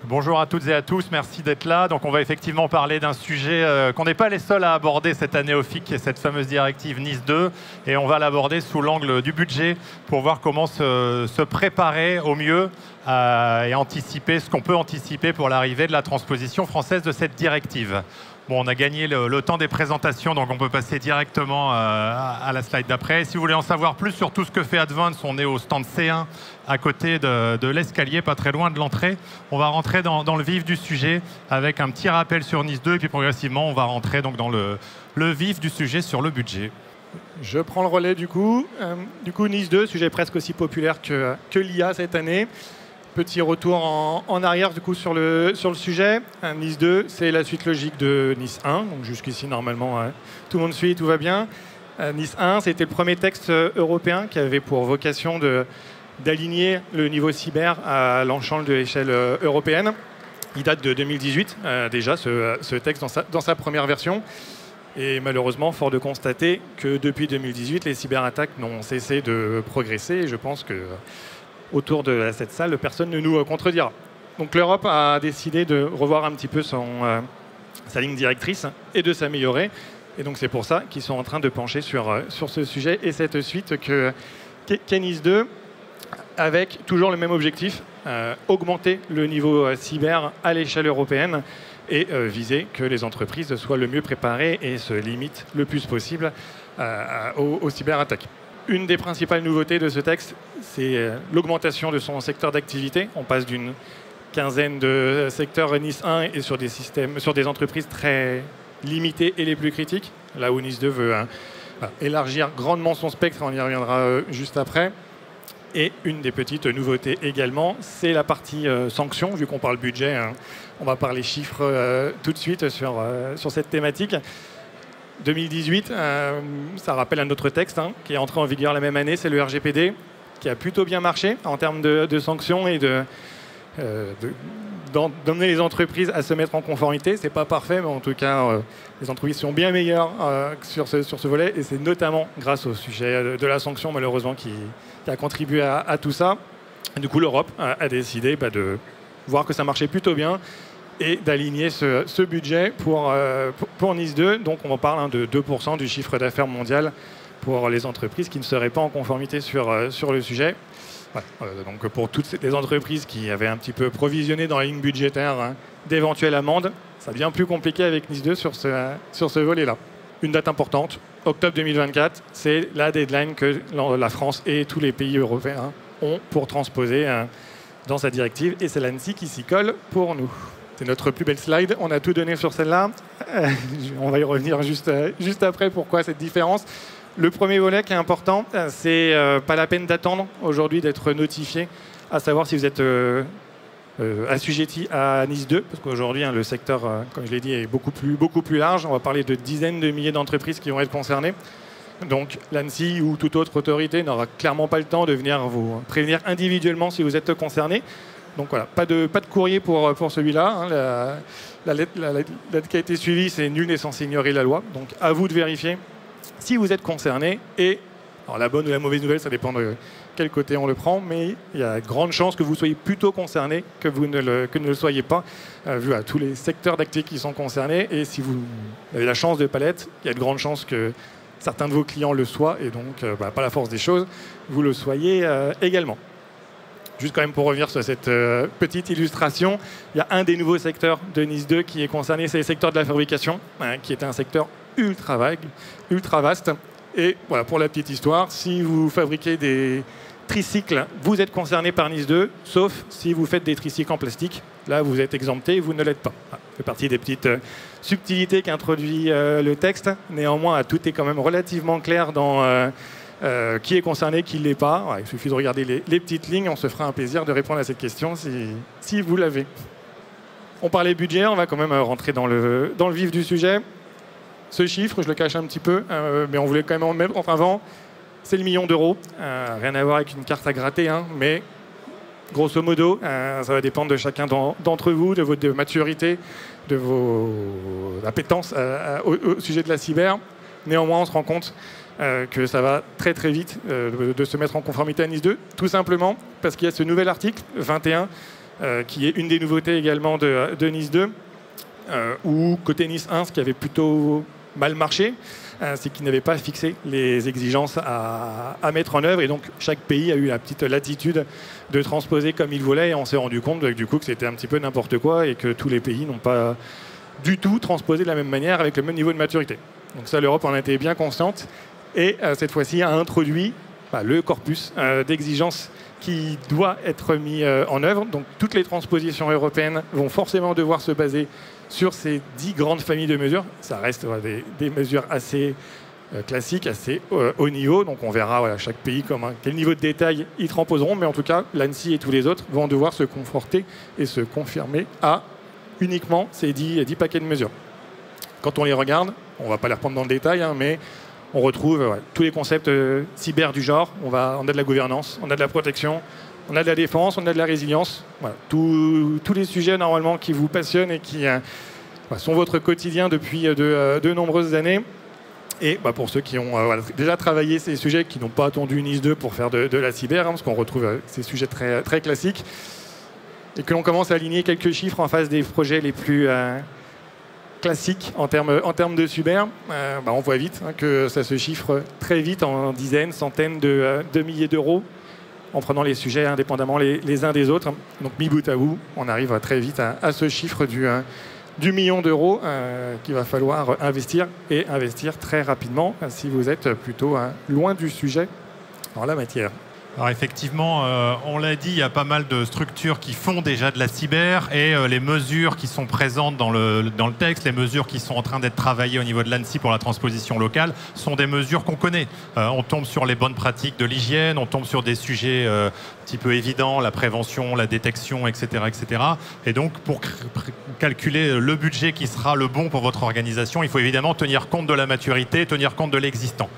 Bonjour à toutes et à tous, merci d'être là. Donc on va effectivement parler d'un sujet qu'on n'est pas les seuls à aborder cette année au FIC, qui est cette fameuse directive Nice 2. Et on va l'aborder sous l'angle du budget pour voir comment se préparer au mieux et anticiper ce qu'on peut anticiper pour l'arrivée de la transposition française de cette directive. Bon, on a gagné le temps des présentations, donc on peut passer directement à la slide d'après. Si vous voulez en savoir plus sur tout ce que fait Advance, on est au stand C1 à côté de l'escalier, pas très loin de l'entrée. On va rentrer dans le vif du sujet avec un petit rappel sur Nice 2 et puis progressivement, on va rentrer donc dans le vif du sujet sur le budget. Je prends le relais du coup. Nice 2, sujet presque aussi populaire que l'IA cette année. Petit retour en arrière du coup sur le sujet. Nice 2, c'est la suite logique de Nice 1. Donc jusqu'ici, normalement, tout le monde suit, tout va bien. Nice 1, c'était le premier texte européen qui avait pour vocation d'aligner le niveau cyber à l'ensemble de l'échelle européenne. Il date de 2018, déjà, ce texte dans sa première version. Et malheureusement, fort de constater que depuis 2018, les cyberattaques n'ont cessé de progresser. Et je pense que autour de cette salle, personne ne nous contredira. Donc l'Europe a décidé de revoir un petit peu sa ligne directrice et de s'améliorer. Et donc c'est pour ça qu'ils sont en train de pencher sur ce sujet et cette suite qu'est Nice 2, avec toujours le même objectif, augmenter le niveau cyber à l'échelle européenne et viser que les entreprises soient le mieux préparées et se limitent le plus possible aux cyberattaques. Une des principales nouveautés de ce texte, c'est l'augmentation de son secteur d'activité. On passe d'une quinzaine de secteurs Nice 1 et sur des entreprises très limitées et les plus critiques, là où Nice 2 veut élargir grandement son spectre, on y reviendra juste après. Et une des petites nouveautés également, c'est la partie sanctions, vu qu'on parle budget, on va parler chiffres tout de suite sur cette thématique. 2018, ça rappelle un autre texte qui est entré en vigueur la même année, c'est le RGPD, qui a plutôt bien marché en termes de sanctions et d'emmener les entreprises à se mettre en conformité. C'est pas parfait, mais en tout cas, les entreprises sont bien meilleures sur ce volet, et c'est notamment grâce au sujet de la sanction, malheureusement, qui a contribué à tout ça. Et du coup, l'Europe a décidé de voir que ça marchait plutôt bien et d'aligner ce budget pour Nice 2. Donc on parle de 2% du chiffre d'affaires mondial pour les entreprises qui ne seraient pas en conformité sur le sujet. Voilà. Donc pour toutes les entreprises qui avaient un petit peu provisionné dans la ligne budgétaire d'éventuelles amendes, ça devient plus compliqué avec Nice 2 sur ce volet-là. Une date importante, octobre 2024, c'est la deadline que la France et tous les pays européens ont pour transposer dans sa directive, et c'est l'ANSSI qui s'y colle pour nous. C'est notre plus belle slide, on a tout donné sur celle-là. On va y revenir juste après, pourquoi cette différence. Le premier volet qui est important, c'est pas la peine d'attendre aujourd'hui d'être notifié, à savoir si vous êtes assujetti à Nice 2, parce qu'aujourd'hui, le secteur, comme je l'ai dit, est beaucoup plus large. On va parler de dizaines de milliers d'entreprises qui vont être concernées. Donc l'ANSSI ou toute autre autorité n'aura clairement pas le temps de venir vous prévenir individuellement si vous êtes concerné. Donc voilà, pas de courrier pour celui-là. La lettre qui a été suivie, c'est nul n'est censé ignorer la loi. Donc à vous de vérifier si vous êtes concerné. Et alors, la bonne ou la mauvaise nouvelle, ça dépend de quel côté on le prend, mais il y a de grandes chances que vous soyez plutôt concerné que vous ne le soyez pas, vu à tous les secteurs d'activité qui sont concernés. Et si vous avez la chance de ne pas l'être, il y a de grandes chances que certains de vos clients le soient, et donc, par la force des choses, vous le soyez également. Juste quand même pour revenir sur cette petite illustration, il y a un des nouveaux secteurs de Nice 2 qui est concerné, c'est le secteur de la fabrication, qui est un secteur ultra vague, ultra vaste. Et voilà, pour la petite histoire, si vous fabriquez des tricycles, vous êtes concerné par Nice 2, sauf si vous faites des tricycles en plastique. Là, vous êtes exempté, vous ne l'êtes pas. Ça fait partie des petites subtilités qu'introduit le texte. Néanmoins, tout est quand même relativement clair dans qui est concerné, qui ne l'est pas. Ouais, il suffit de regarder les petites lignes, on se fera un plaisir de répondre à cette question si vous l'avez. On parlait budget, on va quand même rentrer dans le vif du sujet. Ce chiffre, je le cache un petit peu, mais on voulait quand même en mettre en avant, c'est le million d'euros. Rien à voir avec une carte à gratter, mais grosso modo, ça va dépendre de chacun d'entre vous, de votre maturité, de vos appétences au sujet de la cyber. Néanmoins, on se rend compte que ça va très très vite de se mettre en conformité à Nice 2, tout simplement parce qu'il y a ce nouvel article 21 qui est une des nouveautés également de Nice 2, ou côté Nice 1, ce qui avait plutôt mal marché, c'est qu'ils n'avaient pas fixé les exigences à mettre en œuvre, et donc chaque pays a eu la petite latitude de transposer comme il voulait, et on s'est rendu compte du coup que c'était un petit peu n'importe quoi, et que tous les pays n'ont pas du tout transposé de la même manière avec le même niveau de maturité. Donc ça, l'Europe en a été bien consciente, et cette fois-ci a introduit le corpus d'exigences qui doit être mis en œuvre. Donc toutes les transpositions européennes vont forcément devoir se baser sur ces 10 grandes familles de mesures. Ça reste des mesures assez classiques, assez haut niveau. Donc on verra chaque pays quel niveau de détail ils transposeront. Mais en tout cas, l'ANSSI et tous les autres vont devoir se conforter et se confirmer à uniquement ces 10 paquets de mesures. Quand on les regarde, on ne va pas les reprendre dans le détail, mais on retrouve tous les concepts cyber du genre. On a de la gouvernance, on a de la protection, on a de la défense, on a de la résilience. Voilà. Tous les sujets normalement qui vous passionnent et qui sont votre quotidien depuis de nombreuses années. Et pour ceux qui ont déjà travaillé ces sujets, qui n'ont pas attendu Nice 2 pour faire de la cyber, parce qu'on retrouve ces sujets très, très classiques, et que l'on commence à aligner quelques chiffres en face des projets les plus classique en termes de cyber, on voit vite que ça se chiffre très vite en dizaines, centaines de milliers d'euros en prenant les sujets indépendamment les uns des autres. Donc mis bout à bout, on arrive très vite à ce chiffre du million d'euros qu'il va falloir investir, et investir très rapidement si vous êtes plutôt loin du sujet dans la matière. Alors effectivement, on l'a dit, il y a pas mal de structures qui font déjà de la cyber, et les mesures qui sont présentes dans le texte, les mesures qui sont en train d'être travaillées au niveau de l'ANSSI pour la transposition locale, sont des mesures qu'on connaît. On tombe sur les bonnes pratiques de l'hygiène, on tombe sur des sujets un petit peu évidents, la prévention, la détection, etc. etc. Et donc, pour calculer le budget qui sera le bon pour votre organisation, il faut évidemment tenir compte de la maturité, tenir compte de l'existant.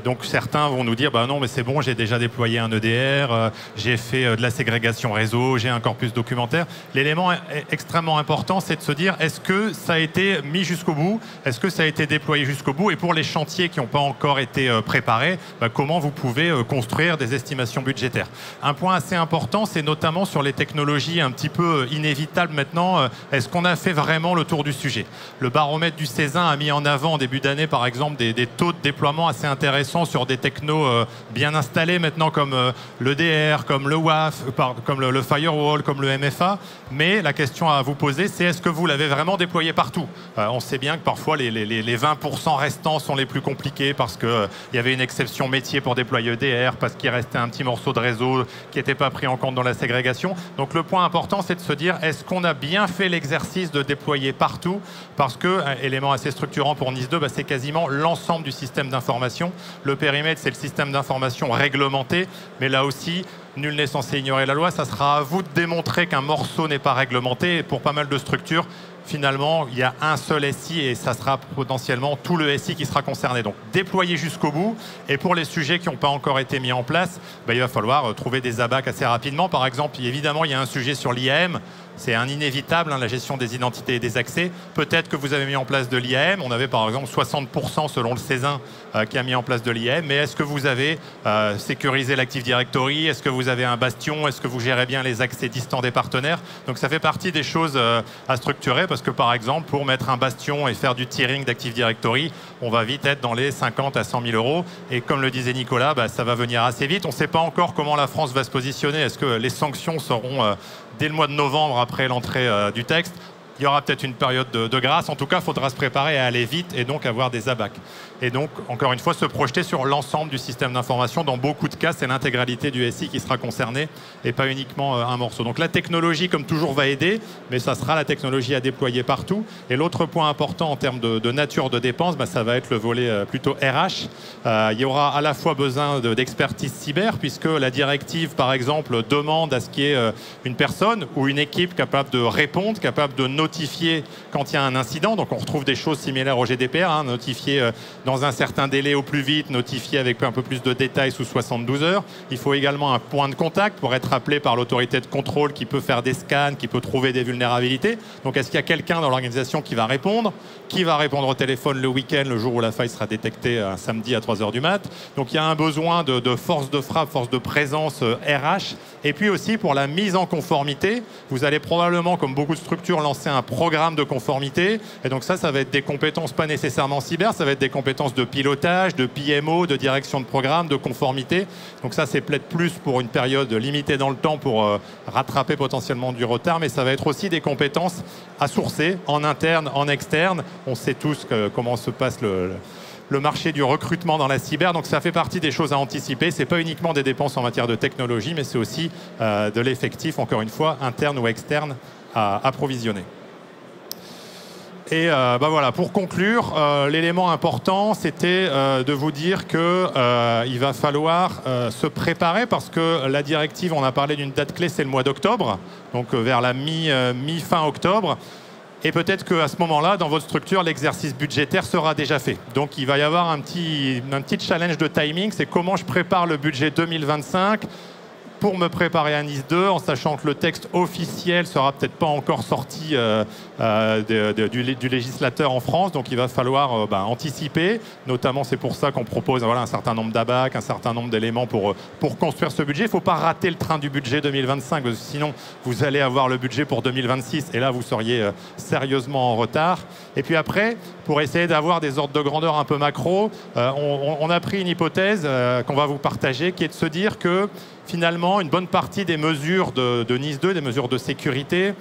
Donc certains vont nous dire, non, mais c'est bon, j'ai déjà déployé un EDR, j'ai fait de la ségrégation réseau, j'ai un corpus documentaire. L'élément extrêmement important, c'est de se dire, est-ce que ça a été mis jusqu'au bout? Est-ce que ça a été déployé jusqu'au bout? Et pour les chantiers qui n'ont pas encore été préparés, comment vous pouvez construire des estimations budgétaires? Un point assez important, c'est notamment sur les technologies un petit peu inévitables maintenant. Est-ce qu'on a fait vraiment le tour du sujet? Le baromètre du Césin a mis en avant en début d'année, par exemple, des taux de déploiement assez intéressants sur des technos bien installés maintenant, comme l'EDR, comme le WAF, comme le firewall, comme le MFA. Mais la question à vous poser, c'est est-ce que vous l'avez vraiment déployé partout? On sait bien que parfois les 20% restants sont les plus compliqués parce qu'il y avait une exception métier pour déployer EDR, parce qu'il restait un petit morceau de réseau qui n'était pas pris en compte dans la ségrégation. Donc le point important, c'est de se dire, est-ce qu'on a bien fait l'exercice de déployer partout? Parce que, élément assez structurant pour Nice 2, c'est quasiment l'ensemble du système d'information. Le périmètre, c'est le système d'information réglementé, mais là aussi, nul n'est censé ignorer la loi. Ça sera à vous de démontrer qu'un morceau n'est pas réglementé. Et pour pas mal de structures, finalement, il y a un seul SI et ça sera potentiellement tout le SI qui sera concerné. Donc, déployer jusqu'au bout. Et pour les sujets qui n'ont pas encore été mis en place, il va falloir trouver des abacs assez rapidement. Par exemple, évidemment, il y a un sujet sur l'IAM. C'est un inévitable, la gestion des identités et des accès. Peut-être que vous avez mis en place de l'IAM. On avait par exemple 60% selon le Césin qui a mis en place de l'IAM. Mais est-ce que vous avez sécurisé l'Active Directory? Est-ce que vous avez un bastion? Est-ce que vous gérez bien les accès distants des partenaires? Donc ça fait partie des choses à structurer, parce que par exemple, pour mettre un bastion et faire du tiering d'Active Directory, on va vite être dans les 50 à 100 000 euros. Et comme le disait Nicolas, ça va venir assez vite. On ne sait pas encore comment la France va se positionner. Est-ce que les sanctions seront dès le mois de novembre, après l'entrée du texte? Il y aura peut-être une période de grâce. En tout cas, il faudra se préparer à aller vite et donc avoir des abacs. Et donc, encore une fois, se projeter sur l'ensemble du système d'information. Dans beaucoup de cas, c'est l'intégralité du SI qui sera concernée et pas uniquement un morceau. Donc la technologie, comme toujours, va aider, mais ça sera la technologie à déployer partout. Et l'autre point important en termes de nature de dépenses, ça va être le volet plutôt RH. Il y aura à la fois besoin d'expertise cyber, puisque la directive, par exemple, demande à ce qu'il y ait une personne ou une équipe capable de répondre, capable de notifier quand il y a un incident. Donc on retrouve des choses similaires au GDPR, notifier dans un certain délai au plus vite, notifié avec un peu plus de détails sous 72 heures. Il faut également un point de contact pour être appelé par l'autorité de contrôle qui peut faire des scans, qui peut trouver des vulnérabilités. Donc est-ce qu'il y a quelqu'un dans l'organisation qui va répondre au téléphone le week-end, le jour où la faille sera détectée un samedi à 3 heures du mat. Donc il y a un besoin de force de frappe, force de présence RH. Et puis aussi pour la mise en conformité, vous allez probablement, comme beaucoup de structures, lancer un programme de conformité. Et donc ça va être des compétences pas nécessairement cyber, ça va être des compétences de pilotage, de PMO, de direction de programme, de conformité. Donc ça, c'est peut-être plus pour une période limitée dans le temps pour rattraper potentiellement du retard, mais ça va être aussi des compétences à sourcer en interne, en externe. On sait tous comment se passe le marché du recrutement dans la cyber, donc ça fait partie des choses à anticiper. Ce n'est pas uniquement des dépenses en matière de technologie, mais c'est aussi de l'effectif, encore une fois, interne ou externe, à approvisionner. Et voilà, pour conclure, l'élément important, c'était de vous dire qu'il va falloir se préparer parce que la directive, on a parlé d'une date clé, c'est le mois d'octobre, donc vers la mi-fin octobre. Et peut-être qu'à ce moment-là, dans votre structure, l'exercice budgétaire sera déjà fait. Donc il va y avoir un petit challenge de timing, c'est comment je prépare le budget 2025 pour me préparer à Nice 2, en sachant que le texte officiel sera peut-être pas encore sorti du législateur en France, donc il va falloir anticiper. Notamment, c'est pour ça qu'on propose un certain nombre d'abacs, un certain nombre d'éléments pour construire ce budget. Il ne faut pas rater le train du budget 2025, parce que sinon, vous allez avoir le budget pour 2026, et là, vous seriez sérieusement en retard. Et puis après, pour essayer d'avoir des ordres de grandeur un peu macro, on a pris une hypothèse qu'on va vous partager, qui est de se dire que finalement, une bonne partie des mesures de Nice 2, des mesures de sécurité,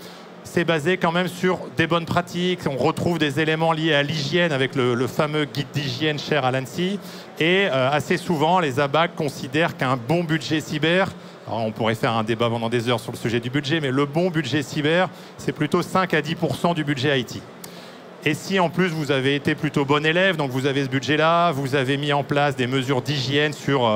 c'est basé quand même sur des bonnes pratiques. On retrouve des éléments liés à l'hygiène avec le fameux guide d'hygiène cher à l'ANSSI. Et assez souvent, les ABAC considèrent qu'un bon budget cyber, alors on pourrait faire un débat pendant des heures sur le sujet du budget, mais le bon budget cyber, c'est plutôt 5 à 10% du budget IT. Et si en plus vous avez été plutôt bon élève, donc vous avez ce budget-là, vous avez mis en place des mesures d'hygiène sur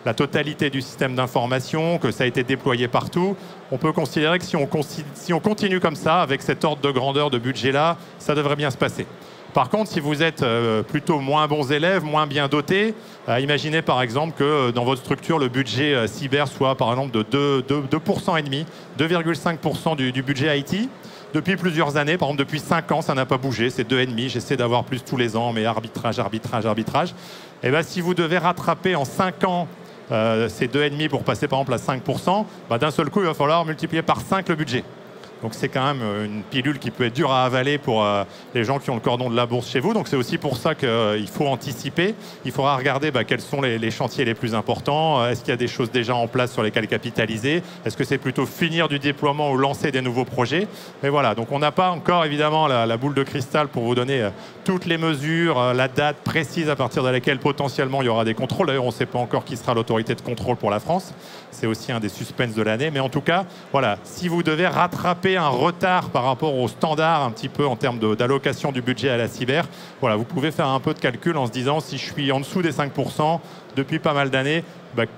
la totalité du système d'information, que ça a été déployé partout, on peut considérer que si on continue comme ça, avec cet ordre de grandeur de budget-là, ça devrait bien se passer. Par contre, si vous êtes plutôt moins bons élèves, moins bien dotés, imaginez par exemple que dans votre structure, le budget cyber soit par exemple de 2,5%, 2,5% du budget IT. Depuis plusieurs années, par exemple depuis 5 ans, ça n'a pas bougé, c'est 2,5%, j'essaie d'avoir plus tous les ans, mais arbitrage. Et bien si vous devez rattraper en 5 ans ces 2,5% pour passer par exemple à 5%, d'un seul coup, il va falloir multiplier par 5 le budget. Donc c'est quand même une pilule qui peut être dure à avaler pour les gens qui ont le cordon de la bourse chez vous. Donc c'est aussi pour ça qu'il faut anticiper. Il faudra regarder quels sont les chantiers les plus importants. Est-ce qu'il y a des choses déjà en place sur lesquelles capitaliser? Est-ce que c'est plutôt finir du déploiement ou lancer des nouveaux projets? Mais voilà, donc on n'a pas encore évidemment la boule de cristal pour vous donner toutes les mesures, la date précise à partir de laquelle potentiellement il y aura des contrôles. D'ailleurs, on ne sait pas encore qui sera l'autorité de contrôle pour la France. C'est aussi un des suspens de l'année. Mais en tout cas, voilà, si vous devez rattraper un retard par rapport au standard un petit peu en termes d'allocation du budget à la cyber, voilà, vous pouvez faire un peu de calcul en se disant si je suis en dessous des 5% depuis pas mal d'années,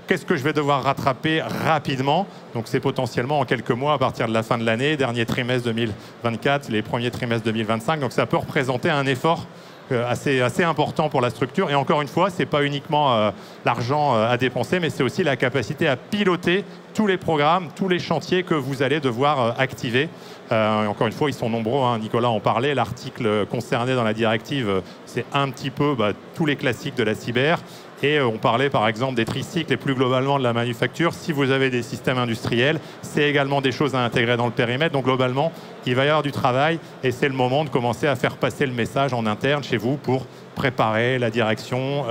qu'est-ce que je vais devoir rattraper rapidement? Donc c'est potentiellement en quelques mois à partir de la fin de l'année, dernier trimestre 2024, les premiers trimestres 2025. Donc ça peut représenter un effort assez important pour la structure. Et encore une fois, ce n'est pas uniquement l'argent à dépenser, mais c'est aussi la capacité à piloter tous les programmes, tous les chantiers que vous allez devoir activer. Encore une fois, ils sont nombreux, hein, Nicolas en parlait, l'article concerné dans la directive, c'est un petit peu tous les classiques de la cyber. Et on parlait par exemple des tricycles et plus globalement de la manufacture. Si vous avez des systèmes industriels, c'est également des choses à intégrer dans le périmètre. Donc globalement, il va y avoir du travail et c'est le moment de commencer à faire passer le message en interne chez vous pour préparer la direction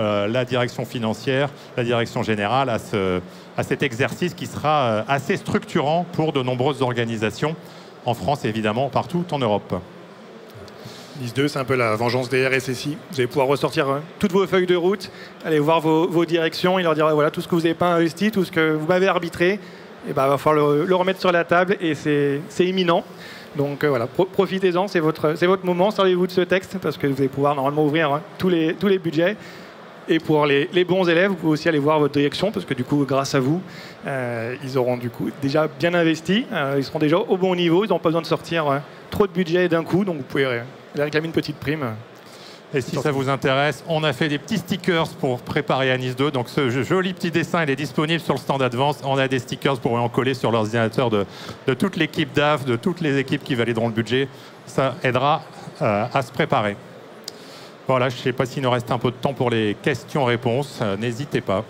financière, la direction générale à cet exercice qui sera assez structurant pour de nombreuses organisations en France et évidemment partout en Europe. Nice 2, c'est un peu la vengeance des RSSI. Vous allez pouvoir ressortir toutes vos feuilles de route, aller voir vos directions et leur dire voilà, tout ce que vous n'avez pas investi, tout ce que vous m'avez arbitré, il va falloir le remettre sur la table et c'est imminent. Donc voilà, profitez-en, c'est votre moment, servez-vous de ce texte parce que vous allez pouvoir normalement ouvrir tous les budgets. Et pour les bons élèves, vous pouvez aussi aller voir votre direction parce que du coup, grâce à vous, ils auront du coup déjà bien investi, ils seront déjà au bon niveau, ils n'ont pas besoin de sortir trop de budget d'un coup, donc vous pouvez réclamer une petite prime. Et si ça vous intéresse, on a fait des petits stickers pour préparer à Nice 2. Donc ce joli petit dessin, il est disponible sur le stand Advance. On a des stickers pour en coller sur l'ordinateur de toute l'équipe DAF, de toutes les équipes qui valideront le budget. Ça aidera à se préparer. Voilà, je ne sais pas s'il nous reste un peu de temps pour les questions-réponses. N'hésitez pas.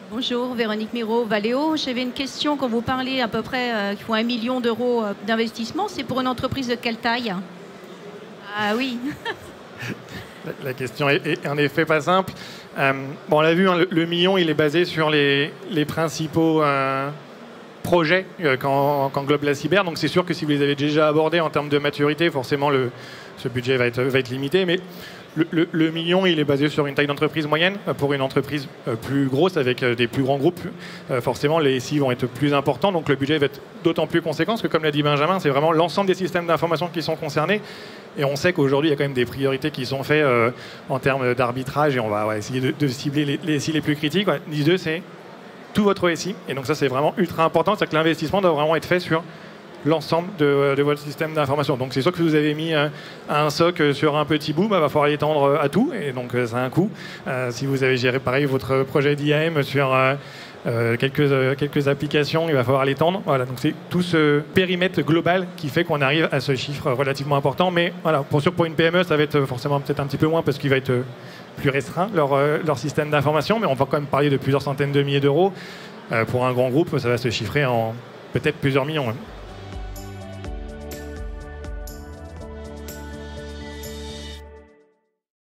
Bonjour, Véronique Miro, Valeo. J'avais une question. Quand vous parlez à peu près qu'il faut 1 million d'euros d'investissement, c'est pour une entreprise de quelle taille? Ah oui. La question est en effet pas simple. Bon, on l'a vu, hein, le million, il est basé sur les principaux projets qu'englobe la cyber. Donc c'est sûr que si vous les avez déjà abordés en termes de maturité, forcément ce budget va être limité. Mais le million, il est basé sur une taille d'entreprise moyenne. Pour une entreprise plus grosse, avec des plus grands groupes, forcément, les SI vont être plus importants. Donc le budget va être d'autant plus conséquent, parce que comme l'a dit Benjamin, c'est vraiment l'ensemble des systèmes d'information qui sont concernés. Et on sait qu'aujourd'hui, il y a quand même des priorités qui sont faites en termes d'arbitrage. Et on va essayer de cibler les SI les plus critiques. Ouais. NIS 2, c'est tout votre SI. Et donc ça, c'est vraiment ultra important. C'est que l'investissement doit vraiment être fait sur l'ensemble de votre système d'information. Donc c'est sûr que si vous avez mis un SOC sur un petit bout, il va falloir l'étendre à tout, et donc ça a un coût. Si vous avez géré pareil votre projet d'IAM sur quelques applications, il va falloir l'étendre. Voilà, donc c'est tout ce périmètre global qui fait qu'on arrive à ce chiffre relativement important. Mais voilà, pour une PME, ça va être forcément peut-être un petit peu moins parce qu'il va être plus restreint leur système d'information, mais on va quand même parler de plusieurs centaines de milliers d'euros. Pour un grand groupe, ça va se chiffrer en peut-être plusieurs millions. Hein.